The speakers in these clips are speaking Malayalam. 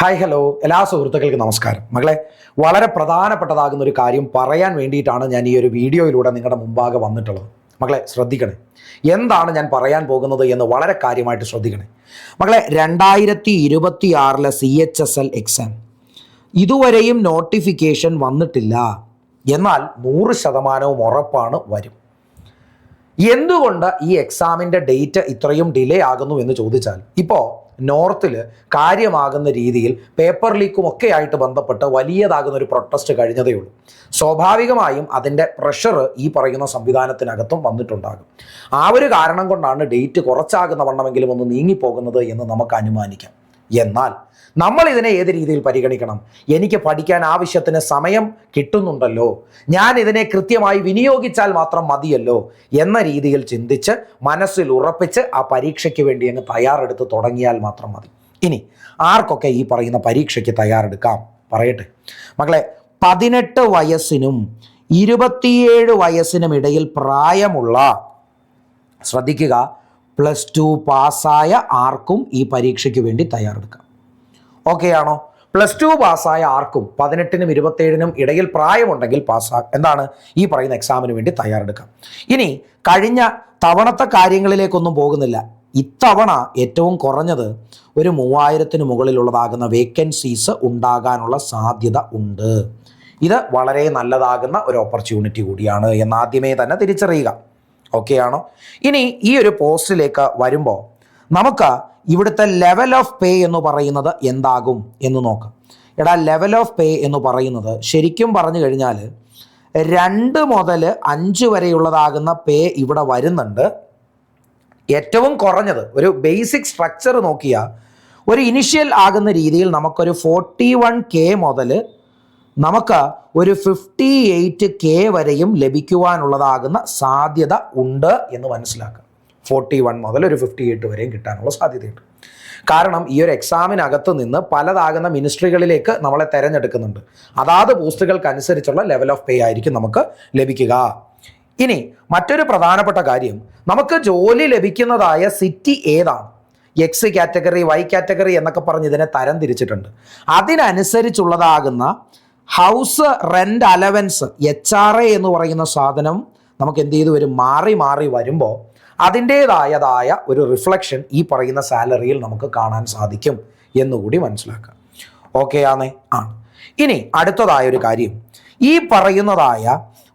ഹായ് ഹലോ എല്ലാ സുഹൃത്തുക്കൾക്കും നമസ്കാരം. മകളെ, വളരെ പ്രധാനപ്പെട്ടതാകുന്ന ഒരു കാര്യം പറയാൻ വേണ്ടിയിട്ടാണ് ഞാൻ ഈ ഒരു വീഡിയോയിലൂടെ നിങ്ങളുടെ മുമ്പാകെ വന്നിട്ടുള്ളത്. മകളെ ശ്രദ്ധിക്കണേ, എന്താണ് ഞാൻ പറയാൻ പോകുന്നത് എന്ന് വളരെ കാര്യമായിട്ട് ശ്രദ്ധിക്കണേ. മകളെ, 2026 CHSL എക്സാം ഇതുവരെയും നോട്ടിഫിക്കേഷൻ വന്നിട്ടില്ല, എന്നാൽ 100% ഉറപ്പാണ് വരും. എന്തുകൊണ്ട് ഈ എക്സാമിൻ്റെ ഡേറ്റ് ഇത്രയും ഡിലേ ആകുന്നു എന്ന് ചോദിച്ചാൽ, ഇപ്പോൾ നോർത്തിൽ കാര്യമാകുന്ന രീതിയിൽ പേപ്പർ ലീക്കും ഒക്കെ ആയിട്ട് ബന്ധപ്പെട്ട് വലിയതാകുന്ന ഒരു പ്രൊട്ടസ്റ്റ് കഴിഞ്ഞതേ ഉള്ളൂ. സ്വാഭാവികമായും അതിൻ്റെ പ്രഷർ ഈ പറയുന്ന സംവിധാനത്തിനകത്തും വന്നിട്ടുണ്ടാകും. ആ ഒരു കാരണം കൊണ്ടാണ് ഡേറ്റ് കുറച്ചാകുന്ന വണ്ണമെങ്കിലും ഒന്ന് നീങ്ങിപ്പോകുന്നത് എന്ന് നമുക്ക് അനുമാനിക്കാം. എന്നാൽ നമ്മൾ ഇതിനെ ഏത് രീതിയിൽ പരിഗണിക്കണം? എനിക്ക് പഠിക്കാൻ ആവശ്യത്തിന് സമയം കിട്ടുന്നുണ്ടല്ലോ, ഞാൻ ഇതിനെ കൃത്യമായി വിനിയോഗിച്ചാൽ മാത്രം മതിയല്ലോ എന്ന രീതിയിൽ ചിന്തിച്ച് മനസ്സിൽ ഉറപ്പിച്ച് ആ പരീക്ഷയ്ക്ക് വേണ്ടി അങ്ങ് തയ്യാറെടുത്ത് തുടങ്ങിയാൽ മാത്രം മതി. ഇനി ആർക്കൊക്കെ ഈ പറയുന്ന പരീക്ഷയ്ക്ക് തയ്യാറെടുക്കാം പറയട്ടെ. മകളെ, 18 വയസ്സിനും 27 വയസ്സിനും ഇടയിൽ പ്രായമുള്ള, ശ്രദ്ധിക്കുക, +2 പാസ്സായ ആർക്കും ഈ പരീക്ഷയ്ക്ക് വേണ്ടി തയ്യാറെടുക്കാം. ഓക്കെ ആണോ? +2 പാസ്സായ ആർക്കും 18നും 27നും ഇടയിൽ പ്രായമുണ്ടെങ്കിൽ എന്താണ് ഈ പറയുന്ന എക്സാമിന് വേണ്ടി തയ്യാറെടുക്കാം. ഇനി കഴിഞ്ഞ തവണത്തെ കാര്യങ്ങളിലേക്കൊന്നും പോകുന്നില്ല. ഇത്തവണ ഏറ്റവും കുറഞ്ഞത് ഒരു 3000-ന് മുകളിലുള്ളതാകുന്ന വേക്കൻസീസ് ഉണ്ടാകാനുള്ള സാധ്യത ഉണ്ട്. ഇത് വളരെ നല്ലതാകുന്ന ഒരു ഓപ്പർച്യൂണിറ്റി കൂടിയാണ് എന്ന് ആദ്യമേ തന്നെ തിരിച്ചറിയുക. ഓക്കെ ആണോ? ഇനി ഈ ഒരു പോസ്റ്റിലേക്ക് വരുമ്പോൾ നമുക്ക് ഇവിടുത്തെ ലെവൽ ഓഫ് പേ എന്ന് പറയുന്നത് എന്താകും എന്ന് നോക്കാം. ലെവൽ ഓഫ് പേ എന്ന് പറയുന്നത് ശരിക്കും പറഞ്ഞു കഴിഞ്ഞാൽ 2 മുതൽ 5 വരെയുള്ളതാകുന്ന പേ ഇവിടെ വരുന്നുണ്ട്. ഏറ്റവും കുറഞ്ഞത് ഒരു ബേസിക് സ്ട്രക്ചർ നോക്കിയാൽ ഒരു ഇനിഷ്യൽ ആകുന്ന രീതിയിൽ നമുക്കൊരു 41K മുതൽ നമുക്ക് ഒരു 58K വരെയും ലഭിക്കുവാനുള്ളതാകുന്ന സാധ്യത ഉണ്ട് എന്ന് മനസ്സിലാക്കുക. 41 മുതൽ ഒരു 58 വരെയും കിട്ടാനുള്ള സാധ്യതയുണ്ട്. കാരണം ഈ ഒരു എക്സാമിനകത്ത് നിന്ന് പലതാകുന്ന മിനിസ്ട്രികളിലേക്ക് നമ്മളെ തിരഞ്ഞെടുക്കുന്നുണ്ട്. അതാത് പോസ്റ്റുകൾക്കനുസരിച്ചുള്ള ലെവൽ ഓഫ് പേ ആയിരിക്കും നമുക്ക് ലഭിക്കുക. ഇനി മറ്റൊരു പ്രധാനപ്പെട്ട കാര്യം, നമുക്ക് ജോലി ലഭിക്കുന്നതായ സിറ്റി ഏതാണ്? X കാറ്റഗറി, Y കാറ്റഗറി എന്നൊക്കെ പറഞ്ഞ് ഇതിനെ തരം തിരിച്ചിട്ടുണ്ട്. അതിനനുസരിച്ചുള്ളതാകുന്ന ഹൗസ് റെൻ്റ് അലവൻസ്, HRA എന്ന് പറയുന്ന സാധനം നമുക്ക് എന്ത് ചെയ്തു വരും? മാറി മാറി വരുമ്പോൾ അതിൻ്റേതായതായ ഒരു റിഫ്ലക്ഷൻ ഈ പറയുന്ന സാലറിയിൽ നമുക്ക് കാണാൻ സാധിക്കും എന്നുകൂടി മനസ്സിലാക്കുക. ഓക്കെ ആണ്? ഇനി അടുത്തതായൊരു കാര്യം, ഈ പറയുന്നതായ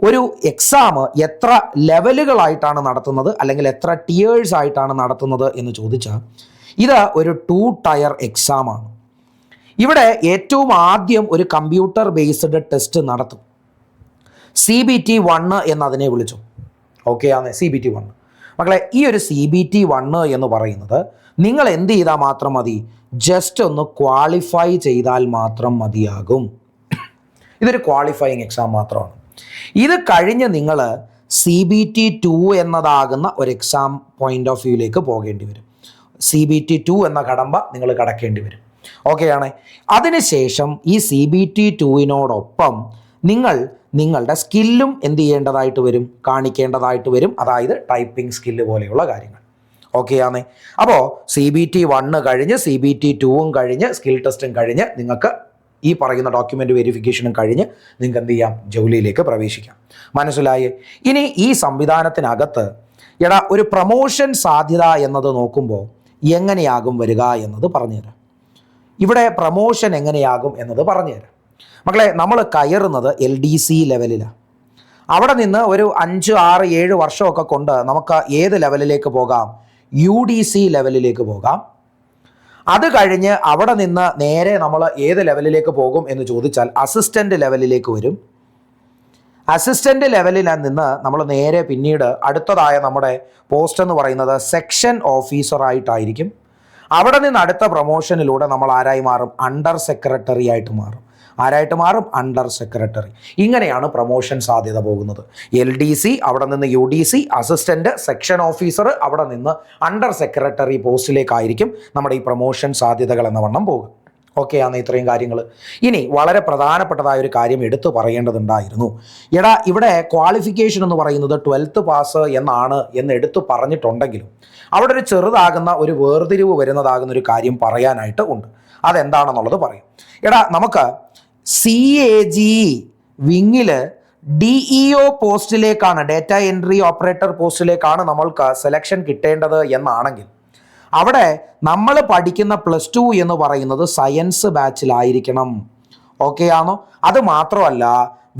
ഒരു എക്സാം എത്ര ലെവലുകളായിട്ടാണ് നടത്തുന്നത്, അല്ലെങ്കിൽ എത്ര ടിയേഴ്സ് ആയിട്ടാണ് നടത്തുന്നത് എന്ന് ചോദിച്ചാൽ, ഇത് ഒരു 2 ടയർ എക്സാമാണ്. ഇവിടെ ഏറ്റവും ആദ്യം ഒരു കമ്പ്യൂട്ടർ ബേസ്ഡ് ടെസ്റ്റ് നടത്തും. CBT 1 എന്നതിനെ വിളിച്ചു. ഓക്കെ ആണ്? CBT 1. മക്കളെ, ഈ ഒരു CBT 1 എന്ന് പറയുന്നത് നിങ്ങൾ എന്ത് ചെയ്താൽ മാത്രം മതി? ജസ്റ്റ് ഒന്ന് ക്വാളിഫൈ ചെയ്താൽ മാത്രം മതിയാകും. ഇതൊരു ക്വാളിഫയിങ് എക്സാം മാത്രമാണ്. ഇത് കഴിഞ്ഞ് നിങ്ങൾ CBT 2 എന്നതാകുന്ന ഒരു എക്സാം പോയിന്റ് ഓഫ് വ്യൂയിലേക്ക് പോകേണ്ടി വരും. CBT 2 എന്ന കടമ്പ നിങ്ങൾ കടക്കേണ്ടി വരും. ഓക്കെ ആണ്? അതിനുശേഷം ഈ CBT 2-നോടൊപ്പം നിങ്ങളുടെ സ്കില്ലും എന്ത് ചെയ്യേണ്ടതായിട്ട് വരും? കാണിക്കേണ്ടതായിട്ട് വരും. അതായത് ടൈപ്പിംഗ് സ്കില്ല് പോലെയുള്ള കാര്യങ്ങൾ. ഓക്കെ ആണ്? അപ്പോൾ CBT 1 കഴിഞ്ഞ് CBT 2 കഴിഞ്ഞ് സ്കിൽ ടെസ്റ്റും കഴിഞ്ഞ് നിങ്ങൾക്ക് ഈ പറയുന്ന ഡോക്യുമെൻ്റ് വെരിഫിക്കേഷനും കഴിഞ്ഞ് നിങ്ങൾക്ക് എന്ത് ചെയ്യാം? ജോലിയിലേക്ക് പ്രവേശിക്കാം. മനസ്സിലായേ? ഇനി ഈ സംവിധാനത്തിനകത്ത് ഒരു പ്രൊമോഷൻ സാധ്യത എന്നത് നോക്കുമ്പോൾ എങ്ങനെയാകും വരിക എന്നത് പറഞ്ഞുതരാം. ഇവിടെ പ്രൊമോഷൻ എങ്ങനെയാകും എന്നത് പറഞ്ഞുതരാം. മക്കളെ, നമ്മൾ കയറുന്നത് LDC ലെവലിലാണ്. അവിടെ നിന്ന് ഒരു 5, 6, 7 വർഷമൊക്കെ കൊണ്ട് നമുക്ക് ഏത് ലെവലിലേക്ക് പോകാം? UDC ലെവലിലേക്ക് പോകാം. അത് കഴിഞ്ഞ് അവിടെ നിന്ന് നേരെ നമ്മൾ ഏത് ലെവലിലേക്ക് പോകും എന്ന് ചോദിച്ചാൽ അസിസ്റ്റൻ്റ് ലെവലിലേക്ക് വരും. അസിസ്റ്റൻ്റ് ലെവലിൽ നിന്ന് നമ്മൾ നേരെ പിന്നീട് അടുത്തതായ നമ്മുടെ പോസ്റ്റ് എന്ന് പറയുന്നത് സെക്ഷൻ ഓഫീസറായിട്ടായിരിക്കും. അവിടെ നിന്ന് അടുത്ത പ്രൊമോഷനിലൂടെ നമ്മൾ ആരായി മാറും? അണ്ടർ സെക്രട്ടറി ആയിട്ട് മാറും. ആരായിട്ട് മാറും? Under secretary. ഇങ്ങനെയാണ് പ്രൊമോഷൻ സാധ്യത പോകുന്നത്. LDC, അവിടെ നിന്ന് UDC, അസിസ്റ്റൻ്റ്, സെക്ഷൻ ഓഫീസർ, അവിടെ നിന്ന് അണ്ടർ സെക്രട്ടറി പോസ്റ്റിലേക്കായിരിക്കും നമ്മുടെ ഈ പ്രൊമോഷൻ സാധ്യതകൾ എന്ന വണ്ണം പോകും. ഓക്കെയാണ് ഇത്രയും കാര്യങ്ങൾ. ഇനി വളരെ പ്രധാനപ്പെട്ടതായ ഒരു കാര്യം എടുത്തു പറയേണ്ടതുണ്ടായിരുന്നു. ഇവിടെ ക്വാളിഫിക്കേഷൻ എന്ന് പറയുന്നത് 12th പാസ് എന്നാണ് എന്ന് എടുത്തു പറഞ്ഞിട്ടുണ്ടെങ്കിലും അവിടെ ഒരു ചെറുതാകുന്ന ഒരു വേർതിരിവ് വരുന്നതാകുന്ന ഒരു കാര്യം പറയാനായിട്ട് ഉണ്ട്. അതെന്താണെന്നുള്ളത് പറയും. നമുക്ക് CAG വിങ്ങിൽ DEO പോസ്റ്റിലേക്കാണ്, ഡേറ്റ എൻട്രി ഓപ്പറേറ്റർ പോസ്റ്റിലേക്കാണ് നമ്മൾക്ക് സെലക്ഷൻ കിട്ടേണ്ടത് എന്നാണെങ്കിൽ അവിടെ നമ്മൾ പഠിക്കുന്ന +2 എന്ന് പറയുന്നത് സയൻസ് ബാച്ചിലായിരിക്കണം. ഓക്കെ ആണോ? അത് മാത്രമല്ല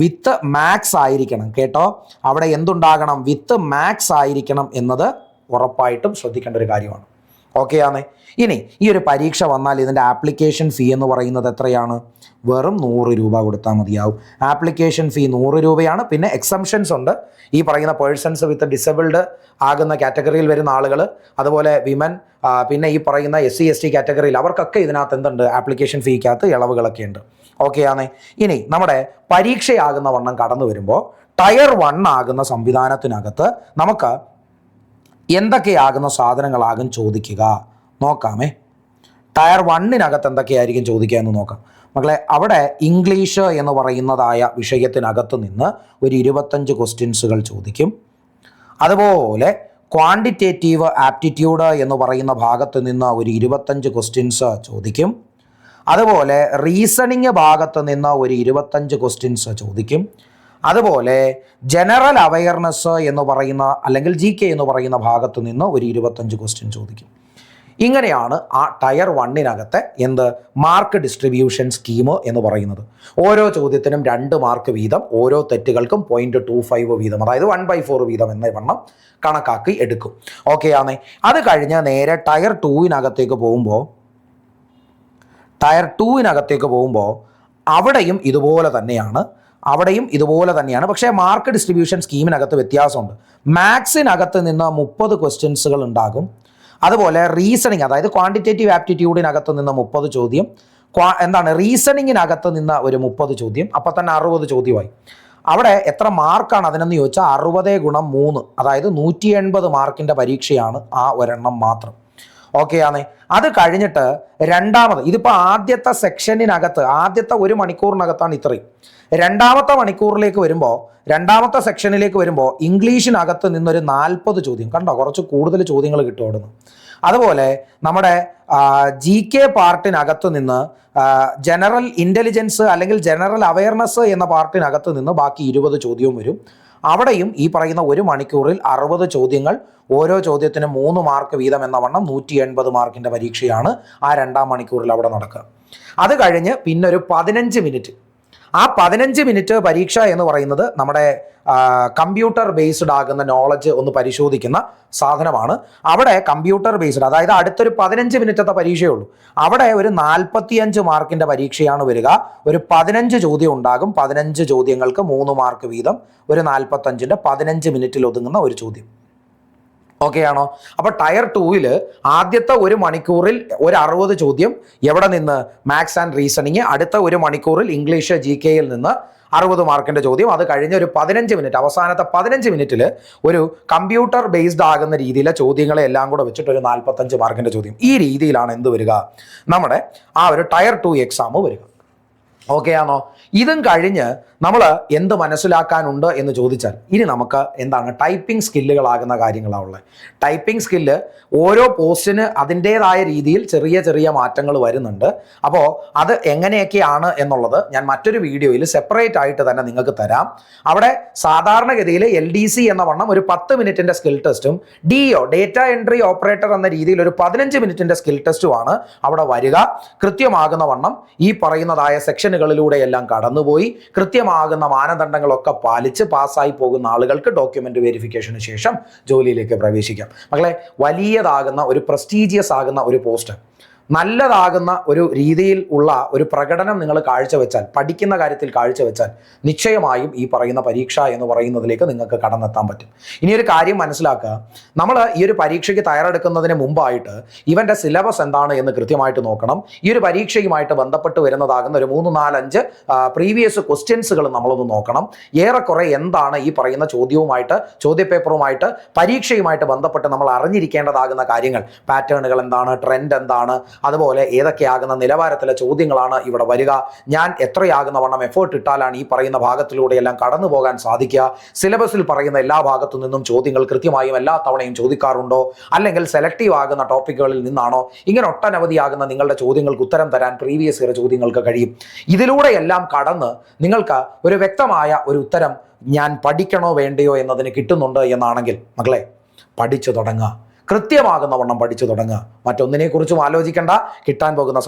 വിത്ത് മാത്സ് ആയിരിക്കണം. കേട്ടോ, അവിടെ എന്തുണ്ടാകണം? വിത്ത് മാത്സ് ആയിരിക്കണം എന്നത് ഉറപ്പായിട്ടും ശ്രദ്ധിക്കേണ്ട ഒരു കാര്യമാണ്. ഓക്കെ ആണേ. ഇനി ഈ ഒരു പരീക്ഷ വന്നാൽ ഇതിൻ്റെ ആപ്ലിക്കേഷൻ ഫീ എന്ന് പറയുന്നത് എത്രയാണ്? വെറും 100 രൂപ കൊടുത്താൽ മതിയാവും. ആപ്ലിക്കേഷൻ ഫീ 100 രൂപയാണ്. പിന്നെ എക്സംഷൻസ് ഉണ്ട്. ഈ പറയുന്ന പേഴ്സൺസ് വിത്ത് ഡിസബിൾഡ് ആകുന്ന കാറ്റഗറിയിൽ വരുന്ന ആളുകൾ, അതുപോലെ വിമൻ, പിന്നെ ഈ പറയുന്ന SC ST കാറ്റഗറിയിൽ, അവർക്കൊക്കെ ഇതിനകത്ത് എന്തുണ്ട്? ആപ്ലിക്കേഷൻ ഫീക്കകത്ത് ഇളവുകളൊക്കെ ഉണ്ട്. ഓക്കെ ആണേ. ഇനി നമ്മുടെ പരീക്ഷയാകുന്ന വണ്ണം കടന്നു വരുമ്പോൾ ടയർ 1 ആകുന്ന സംവിധാനത്തിനകത്ത് നമുക്ക് എന്തൊക്കെയാകുന്ന സാധനങ്ങളാകും ചോദിക്കുക നോക്കാമേ. ടയർ 1-നകത്ത് എന്തൊക്കെയായിരിക്കും ചോദിക്കുക എന്ന് നോക്കാം മക്കളെ. അവിടെ ഇംഗ്ലീഷ് എന്ന് പറയുന്നതായ വിഷയത്തിനകത്ത് നിന്ന് ഒരു 25 ക്വസ്റ്റ്യൻസുകൾ ചോദിക്കും. അതുപോലെ ക്വാണ്ടിറ്റേറ്റീവ് ആപ്റ്റിറ്റ്യൂഡ് എന്ന് പറയുന്ന ഭാഗത്ത് നിന്ന് ഒരു 25 ക്വസ്റ്റ്യൻസ് ചോദിക്കും. അതുപോലെ റീസണിങ് ഭാഗത്ത് നിന്ന് ഒരു 25 ക്വസ്റ്റ്യൻസ് ചോദിക്കും. അതുപോലെ ജനറൽ അവയർനെസ് എന്ന് പറയുന്ന അല്ലെങ്കിൽ GK എന്ന് പറയുന്ന ഭാഗത്ത് നിന്ന് ഒരു 25 ക്വസ്റ്റ്യൻ ചോദിക്കും. ഇങ്ങനെയാണ് ആ ടയർ 1-നകത്തെ മാർക്ക് ഡിസ്ട്രിബ്യൂഷൻ സ്കീം എന്ന് പറയുന്നത്. ഓരോ ചോദ്യത്തിനും 2 മാർക്ക് വീതം, ഓരോ തെറ്റുകൾക്കും 0.25 വീതം, അതായത് 1/4 വീതം എന്ന വണ്ണം കണക്കാക്കി എടുക്കും. ഓക്കെ ആണേ. അത് കഴിഞ്ഞ് നേരെ ടയർ 2-നകത്തേക്ക് പോകുമ്പോൾ അവിടെയും ഇതുപോലെ തന്നെയാണ്. പക്ഷേ മാർക്ക് ഡിസ്ട്രിബ്യൂഷൻ സ്കീമിനകത്ത് വ്യത്യാസമുണ്ട്. മാത്സിനകത്ത് നിന്ന് 30 ക്വസ്റ്റ്യൻസുകൾ ഉണ്ടാകും. അതുപോലെ റീസണിങ്, അതായത് ക്വാണ്ടിറ്റേറ്റീവ് ആപ്റ്റിറ്റ്യൂഡിനകത്ത് നിന്ന് 30 ചോദ്യം, റീസണിങ്ങിനകത്ത് നിന്ന് ഒരു 30 ചോദ്യം, അപ്പം തന്നെ 60 ചോദ്യമായി. അവിടെ എത്ര മാർക്കാണ് അതിനെന്ന് ചോദിച്ചാൽ 60 × 3, അതായത് 180 മാർക്കിൻ്റെ പരീക്ഷയാണ് ആ ഒരെണ്ണം മാത്രം. ഓക്കെ ആണേ. അത് കഴിഞ്ഞിട്ട് ഇതിപ്പോൾ ആദ്യത്തെ സെക്ഷനിനകത്ത് ആദ്യത്തെ 1 മണിക്കൂറിനകത്താണ് ഇത്രയും. രണ്ടാമത്തെ സെക്ഷനിലേക്ക് വരുമ്പോൾ ഇംഗ്ലീഷിനകത്ത് നിന്നൊരു 40 ചോദ്യം. കണ്ടോ, കുറച്ച് കൂടുതൽ ചോദ്യങ്ങൾ കിട്ടും അവിടുന്ന്. അതുപോലെ നമ്മുടെ GK പാർട്ടിനകത്ത് നിന്ന് ജനറൽ ഇൻ്റലിജൻസ് അല്ലെങ്കിൽ ജനറൽ അവയർനെസ് എന്ന പാർട്ടിനകത്ത് നിന്ന് ബാക്കി 20 ചോദ്യവും വരും. അവിടെയും ഈ പറയുന്ന 1 മണിക്കൂറിൽ 60 ചോദ്യങ്ങൾ, ഓരോ ചോദ്യത്തിനും 3 മാർക്ക് വീതം എന്ന വണ്ണം 180 മാർക്കിൻ്റെ പരീക്ഷയാണ് ആ 2-ാം മണിക്കൂറിൽ അവിടെ നടക്കുക. അത് കഴിഞ്ഞ് പിന്നെ ഒരു 15 മിനിറ്റ്. ആ 15 മിനിറ്റ് പരീക്ഷ എന്ന് പറയുന്നത് നമ്മുടെ കമ്പ്യൂട്ടർ ബേസ്ഡ് ആകുന്ന നോളജ് ഒന്ന് പരിശോധിക്കുന്ന സാധനമാണ്. അവിടെ കമ്പ്യൂട്ടർ ബേസ്ഡ്, അതായത് അടുത്തൊരു 15 മിനിറ്റത്തെ പരീക്ഷയുള്ളൂ. അവിടെ ഒരു 45 മാർക്കിൻ്റെ പരീക്ഷയാണ് വരിക. ഒരു 15 ചോദ്യം ഉണ്ടാകും. 15 ചോദ്യങ്ങൾക്ക് 3 മാർക്ക് വീതം, ഒരു 45-ൻ്റെ 15 മിനിറ്റിൽ ഒതുങ്ങുന്ന ഒരു ചോദ്യം. ഓക്കെ ആണോ? അപ്പോൾ ടയർ 2-ൽ ആദ്യത്തെ 1 മണിക്കൂറിൽ ഒരു 60 ചോദ്യം, എവിടെ നിന്ന്? Maths and reasoning. അടുത്ത 1 മണിക്കൂറിൽ ഇംഗ്ലീഷ് GKയിൽ നിന്ന് 60 മാർക്കിൻ്റെ ചോദ്യം. അത് കഴിഞ്ഞ് ഒരു 15 മിനിറ്റ്, അവസാനത്തെ 15 മിനിറ്റിൽ ഒരു കമ്പ്യൂട്ടർ ബേസ്ഡ് ആകുന്ന രീതിയിലെ ചോദ്യങ്ങളെ എല്ലാം കൂടെ വെച്ചിട്ട് ഒരു 45 മാർക്കിൻ്റെ ചോദ്യം. ഈ രീതിയിലാണ് എന്ത് വരിക? നമ്മുടെ ആ ഒരു ടയർ 2 എക്സാം വരിക. ഓക്കെ ആണോ? ഇതും കഴിഞ്ഞ് നമ്മൾ എന്ത് മനസ്സിലാക്കാനുണ്ട് എന്ന് ചോദിച്ചാൽ ഇനി നമുക്ക് ടൈപ്പിംഗ് സ്കില്ലുകളാകുന്ന കാര്യങ്ങളാണുള്ളത്. ടൈപ്പിംഗ് സ്കില്ല് ഓരോ പോസ്റ്റിന് അതിൻ്റേതായ രീതിയിൽ ചെറിയ ചെറിയ മാറ്റങ്ങൾ വരുന്നുണ്ട്. അപ്പോൾ അത് എങ്ങനെയൊക്കെയാണ് എന്നുള്ളത് ഞാൻ മറ്റൊരു വീഡിയോയിൽ സെപ്പറേറ്റ് ആയിട്ട് തന്നെ നിങ്ങൾക്ക് തരാം. അവിടെ സാധാരണഗതിയിൽ LDC എന്ന വണ്ണം ഒരു 10 മിനിറ്റിൻ്റെ സ്കിൽ ടെസ്റ്റും DO ഡേറ്റ എൻട്രി ഓപ്പറേറ്റർ എന്ന രീതിയിൽ ഒരു 15 മിനിറ്റിൻ്റെ സ്കിൽ ടെസ്റ്റുമാണ് അവിടെ വരിക. കൃത്യമാകുന്ന വണ്ണം ഈ പറയുന്നതായ സെക്ഷനുകളിലൂടെ എല്ലാം കടന്നുപോയി കൃത്യമാകുന്ന മാനദണ്ഡങ്ങളൊക്കെ പാലിച്ച് പാസ്സായി പോകുന്ന ആളുകൾക്ക് ഡോക്യുമെന്റ് വെരിഫിക്കേഷന് ശേഷം ജോലിയിലേക്ക് പ്രവേശിക്കാം. മക്കളെ, വലിയതാകുന്ന ഒരു പ്രസ്റ്റീജിയസ് ആകുന്ന ഒരു പോസ്റ്റ്, നല്ലതാകുന്ന ഒരു രീതിയിൽ ഉള്ള ഒരു പ്രകടനം നിങ്ങൾ കാഴ്ചവെച്ചാൽ, പഠിക്കുന്ന കാര്യത്തിൽ കാഴ്ചവെച്ചാൽ നിശ്ചയമായും ഈ പറയുന്ന പരീക്ഷ എന്ന് പറയുന്നതിലേക്ക് നിങ്ങൾക്ക് കടന്നെത്താൻ പറ്റും. ഇനിയൊരു കാര്യം മനസ്സിലാക്കുക, നമ്മൾ ഈ ഒരു പരീക്ഷയ്ക്ക് തയ്യാറെടുക്കുന്നതിന് മുമ്പായിട്ട് ഇവൻ്റെ സിലബസ് എന്താണ് എന്ന് കൃത്യമായിട്ട് നോക്കണം. ഈ ഒരു പരീക്ഷയുമായിട്ട് ബന്ധപ്പെട്ട് വരുന്നതാകുന്ന ഒരു 3, 4, 5 പ്രീവിയസ് ക്വസ്റ്റ്യൻസുകൾ നമ്മളൊന്ന് നോക്കണം. ഏറെക്കുറെ എന്താണ് ഈ പറയുന്ന ചോദ്യപേപ്പറുമായിട്ട് പരീക്ഷയുമായിട്ട് ബന്ധപ്പെട്ട് നമ്മൾ അറിഞ്ഞിരിക്കേണ്ടതാകുന്ന കാര്യങ്ങൾ, പാറ്റേണുകൾ എന്താണ്, ട്രെൻഡ് എന്താണ്, അതുപോലെ ഏതൊക്കെയാകുന്ന നിലവാരത്തിലെ ചോദ്യങ്ങളാണ് ഇവിടെ വരിക, ഞാൻ എത്രയാകുന്ന വണ്ണം എഫേർട്ട് ഇട്ടാലാണ് ഈ പറയുന്ന ഭാഗത്തിലൂടെയെല്ലാം കടന്നു പോകാൻ സാധിക്കുക, സിലബസിൽ പറയുന്ന എല്ലാ ഭാഗത്തു നിന്നും ചോദ്യങ്ങൾ കൃത്യമായും എല്ലാ തവണയും ചോദിക്കാറുണ്ടോ, അല്ലെങ്കിൽ സെലക്റ്റീവ് ആകുന്ന ടോപ്പിക്കുകളിൽ നിന്നാണോ, ഇങ്ങനെ ഒട്ടനവധിയാകുന്ന നിങ്ങളുടെ ചോദ്യങ്ങൾക്ക് ഉത്തരം തരാൻ പ്രീവിയസ് ഇയർ ചോദ്യങ്ങൾക്ക് കഴിയും. ഇതിലൂടെയെല്ലാം കടന്ന് നിങ്ങൾക്ക് ഒരു വ്യക്തമായ ഒരു ഉത്തരം ഞാൻ പഠിക്കണോ വേണ്ടയോ എന്നതിന് കിട്ടുന്നുണ്ട് എന്നാണെങ്കിൽ മക്കളെ പഠിച്ചു തുടങ്ങുക, കൃത്യമാകുന്ന വണ്ണം പഠിച്ചു തുടങ്ങുക. മറ്റൊന്നിനെക്കുറിച്ചും ആലോചിക്കേണ്ട, കിട്ടാൻ പോകുന്ന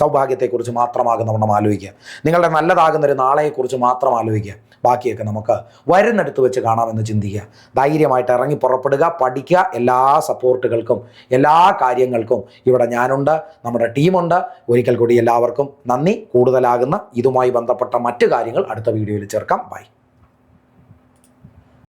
സൗഭാഗ്യത്തെക്കുറിച്ച് മാത്രമാകുന്ന വണ്ണം ആലോചിക്കുക. നിങ്ങളുടെ നല്ലതാകുന്ന ഒരു നാളെയെക്കുറിച്ച് മാത്രം ആലോചിക്കുക. ബാക്കിയൊക്കെ നമുക്ക് വരുന്നിടത്ത് വെച്ച് കാണാമെന്ന് ചിന്തിക്കുക. ധൈര്യമായിട്ട് ഇറങ്ങി പുറപ്പെടുക, പഠിക്കുക. എല്ലാ സപ്പോർട്ടുകൾക്കും എല്ലാ കാര്യങ്ങൾക്കും ഇവിടെ ഞാനുണ്ട്, നമ്മുടെ ടീമുണ്ട്. ഒരിക്കൽ കൂടി എല്ലാവർക്കും നന്ദി. കൂടുതലാകുന്ന ഇതുമായി ബന്ധപ്പെട്ട മറ്റു കാര്യങ്ങൾ അടുത്ത വീഡിയോയിൽ ചേർക്കാം. ബൈ.